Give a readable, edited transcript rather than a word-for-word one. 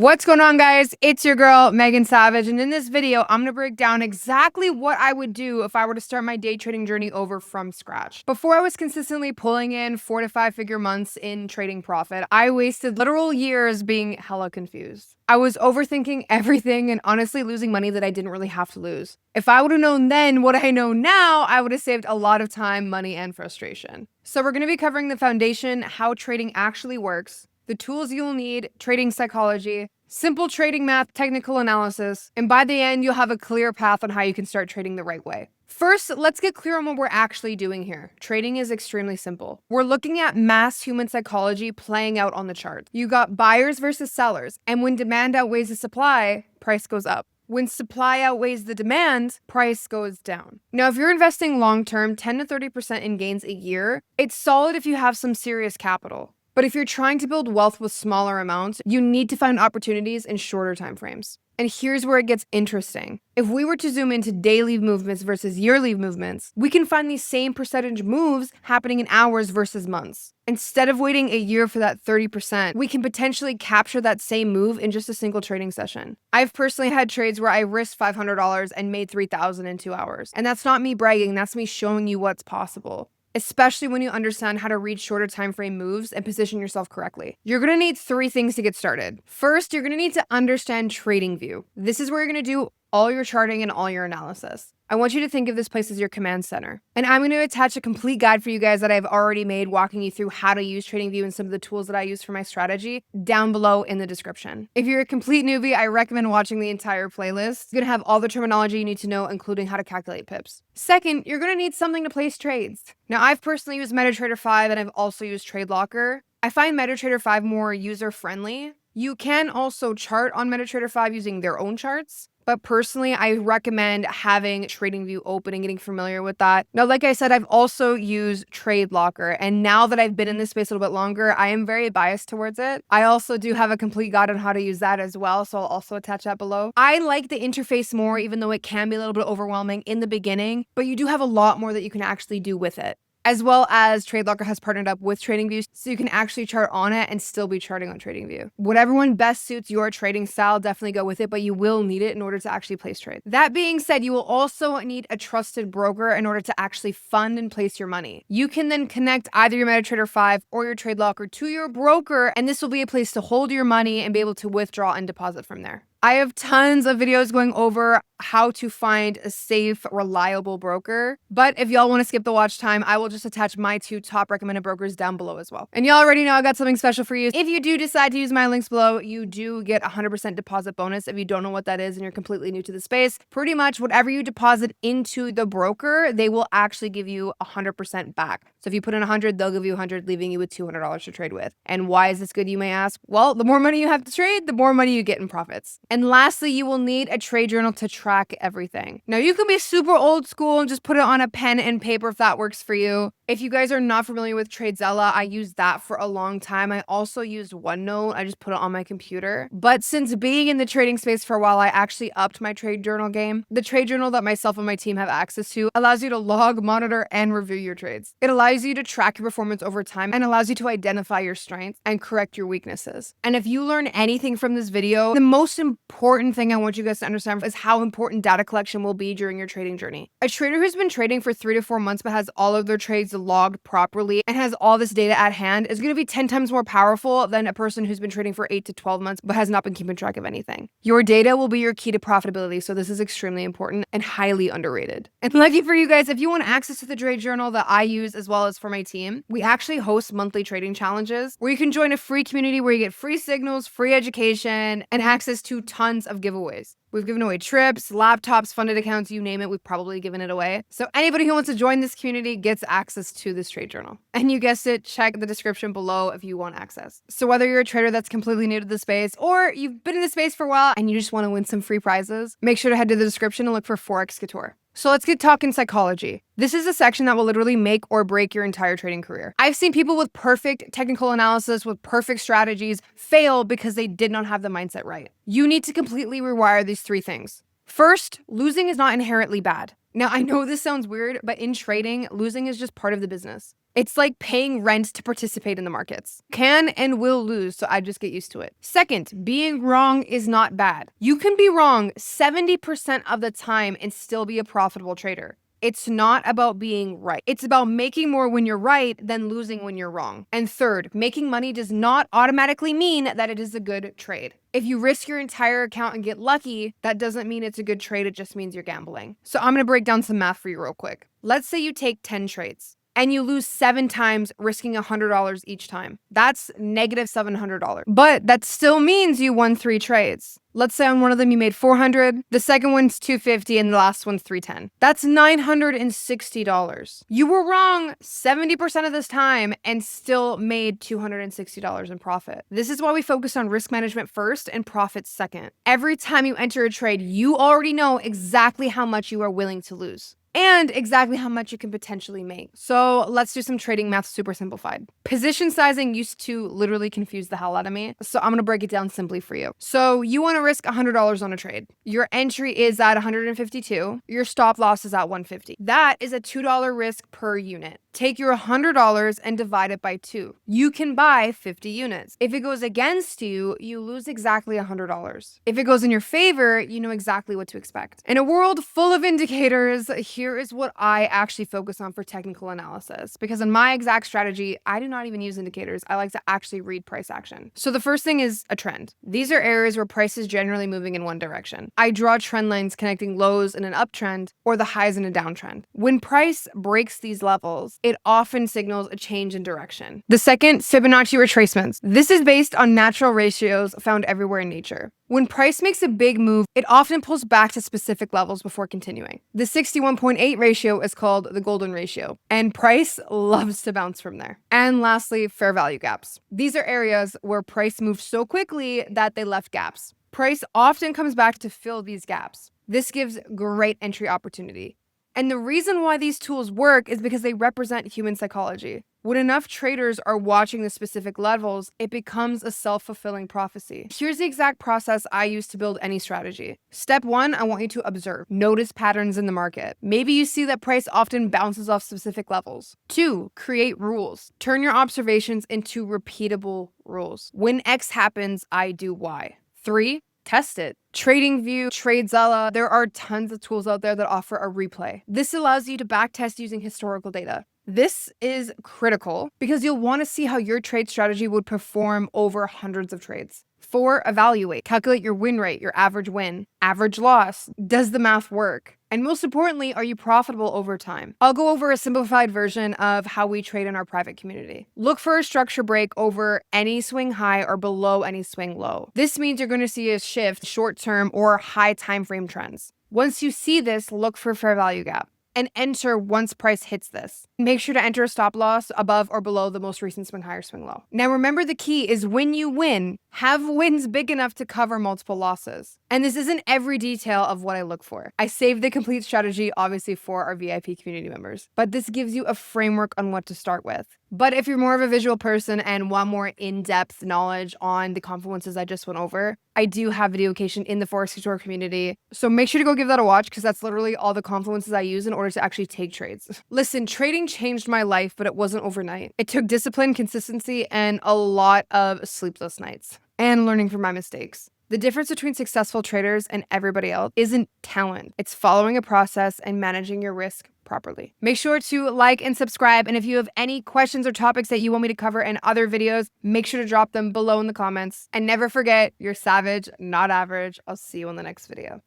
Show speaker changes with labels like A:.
A: What's going on, guys? It's your girl, Megan Savage, and in this video, I'm going to break down exactly what I would do if I were to start my day trading journey over from scratch. Before I was consistently pulling in 4 to 5 figure months in trading profit, I wasted literal years being hella confused. I was overthinking everything and honestly losing money that I didn't really have to lose. If I would have known then what I know now, I would have saved a lot of time, money, and frustration. So we're going to be covering the foundation, how trading actually works, the tools you'll need, trading psychology, simple trading math, technical analysis, and by the end, you'll have a clear path on how you can start trading the right way. First, let's get clear on what we're actually doing here. Trading is extremely simple. We're looking at mass human psychology playing out on the chart. You got buyers versus sellers, and when demand outweighs the supply, price goes up. When supply outweighs the demand, price goes down. Now, if you're investing long-term, 10 to 30% in gains a year, it's solid if you have some serious capital. But if you're trying to build wealth with smaller amounts, you need to find opportunities in shorter time frames. And here's where it gets interesting. If we were to zoom into daily movements versus yearly movements, we can find these same percentage moves happening in hours versus months. Instead of waiting a year for that 30%, we can potentially capture that same move in just a single trading session. I've personally had trades where I risked $500 and made $3,000 in 2 hours. And that's not me bragging, that's me showing you what's possible. Especially when you understand how to read shorter time frame moves and position yourself correctly. You're going to need 3 things to get started. First, you're going to need to understand TradingView. This is where you're going to do all your charting and all your analysis. I want you to think of this place as your command center. And I'm going to attach a complete guide for you guys that I've already made walking you through how to use TradingView and some of the tools that I use for my strategy down below in the description. If you're a complete newbie, I recommend watching the entire playlist. It's going to have all the terminology you need to know, including how to calculate pips. Second, you're going to need something to place trades. Now, I've personally used MetaTrader 5 and I've also used TradeLocker. I find MetaTrader 5 more user-friendly. You can also chart on MetaTrader 5 using their own charts. But personally, I recommend having TradingView open and getting familiar with that. Now, like I said, I've also used TradeLocker. And now that I've been in this space a little bit longer, I am very biased towards it. I also do have a complete guide on how to use that as well. So I'll also attach that below. I like the interface more, even though it can be a little bit overwhelming in the beginning. But you do have a lot more that you can actually do with it. As well as TradeLocker has partnered up with TradingView, so you can actually chart on it and still be charting on TradingView. Whatever one best suits your trading style, definitely go with it, but you will need it in order to actually place trades. That being said, you will also need a trusted broker in order to actually fund and place your money. You can then connect either your MetaTrader 5 or your TradeLocker to your broker, and this will be a place to hold your money and be able to withdraw and deposit from there. I have tons of videos going over how to find a safe, reliable broker. But if y'all want to skip the watch time, I will just attach my 2 top recommended brokers down below as well. And y'all already know I got something special for you. If you do decide to use my links below, you do get 100% deposit bonus. If you don't know what that is and you're completely new to the space, pretty much whatever you deposit into the broker, they will actually give you 100% back. So if you put in 100, they'll give you 100, leaving you with $200 to trade with. And why is this good, you may ask? Well, the more money you have to trade, the more money you get in profits. And lastly, you will need a trade journal to track everything. Now, you can be super old school and just put it on a pen and paper if that works for you. If you guys are not familiar with TradeZella, I used that for a long time. I also used OneNote. I just put it on my computer. But since being in the trading space for a while, I actually upped my trade journal game. The trade journal that myself and my team have access to allows you to log, monitor, and review your trades. It allows you to track your performance over time and allows you to identify your strengths and correct your weaknesses. And if you learn anything from this video, the most important thing I want you guys to understand is how important data collection will be during your trading journey. A trader who's been trading for 3 to 4 months but has all of their trades logged properly and has all this data at hand is going to be 10 times more powerful than a person who's been trading for 8 to 12 months but has not been keeping track of anything. Your data will be your key to profitability, so this is extremely important and highly underrated. And lucky for you guys, if you want access to the trade journal that I use as well as for my team, we actually host monthly trading challenges where you can join a free community where you get free signals, free education, and access to tons of giveaways. We've given away trips, laptops, funded accounts, you name it, we've probably given it away. So anybody who wants to join this community gets access to this trade journal. And you guessed it, check the description below if you want access. So whether you're a trader that's completely new to the space or you've been in the space for a while and you just want to win some free prizes, make sure to head to the description and look for Forex Couture. So let's get talking psychology. This is a section that will literally make or break your entire trading career. I've seen people with perfect technical analysis, with perfect strategies, fail because they did not have the mindset right. You need to completely rewire these 3 things. First, losing is not inherently bad. Now, I know this sounds weird, but in trading, losing is just part of the business. It's like paying rent to participate in the markets. Can and will lose, so I just get used to it. Second, being wrong is not bad. You can be wrong 70% of the time and still be a profitable trader. It's not about being right. It's about making more when you're right than losing when you're wrong. And third, making money does not automatically mean that it is a good trade. If you risk your entire account and get lucky, that doesn't mean it's a good trade. It just means you're gambling. So I'm going to break down some math for you real quick. Let's say you take 10 trades and you lose 7 times, risking $100 each time. That's negative $700. But that still means you won 3 trades. Let's say on one of them you made $400, the second one's $250, and the last one's $310. That's $960. You were wrong 70% of this time and still made $260 in profit. This is why we focus on risk management first and profits second. Every time you enter a trade, you already know exactly how much you are willing to lose and exactly how much you can potentially make. So let's do some trading math super simplified. Position sizing used to literally confuse the hell out of me, so I'm gonna break it down simply for you. So you wanna risk $100 on a trade. Your entry is at 152, your stop loss is at 150. That is a $2 risk per unit. Take your $100 and divide it by 2. You can buy 50 units. If it goes against you, you lose exactly $100. If it goes in your favor, you know exactly what to expect. In a world full of indicators, here is what I actually focus on for technical analysis. Because in my exact strategy, I do not even use indicators. I like to actually read price action. So the first thing is a trend. These are areas where price is generally moving in one direction. I draw trend lines connecting lows in an uptrend or the highs in a downtrend. When price breaks these levels, it often signals a change in direction. The second, Fibonacci retracements. This is based on natural ratios found everywhere in nature. When price makes a big move, it often pulls back to specific levels before continuing. The 61.8 ratio is called the golden ratio, and price loves to bounce from there. And lastly, fair value gaps. These are areas where price moved so quickly that they left gaps. Price often comes back to fill these gaps. This gives great entry opportunity. And the reason why these tools work is because they represent human psychology. When enough traders are watching the specific levels, it becomes a self-fulfilling prophecy. Here's the exact process I use to build any strategy. Step 1, I want you to observe. Notice patterns in the market. Maybe you see that price often bounces off specific levels. 2, create rules. Turn your observations into repeatable rules. When X happens, I do Y. 3, test it. TradingView, TradeZella, there are tons of tools out there that offer a replay. This allows you to backtest using historical data. This is critical because you'll want to see how your trade strategy would perform over hundreds of trades. 4, evaluate. Calculate your win rate, your average win, average loss. Does the math work? And most importantly, are you profitable over time? I'll go over a simplified version of how we trade in our private community. Look for a structure break over any swing high or below any swing low. This means you're going to see a shift short-term or high time frame trends. Once you see this, look for fair value gap and enter once price hits this. Make sure to enter a stop loss above or below the most recent swing high or swing low. Now remember, the key is when you win, have wins big enough to cover multiple losses. And this isn't every detail of what I look for. I saved the complete strategy obviously for our VIP community members, but this gives you a framework on what to start with. But if you're more of a visual person and want more in-depth knowledge on the confluences I just went over, I do have video education in the Forex Tutorial community. So make sure to go give that a watch because that's literally all the confluences I use in order to actually take trades. Listen, trading changed my life, but it wasn't overnight. It took discipline, consistency, and a lot of sleepless nights and learning from my mistakes. The difference between successful traders and everybody else isn't talent. It's following a process and managing your risk properly. Make sure to like and subscribe. And if you have any questions or topics that you want me to cover in other videos, make sure to drop them below in the comments. And never forget, you're savage, not average. I'll see you in the next video.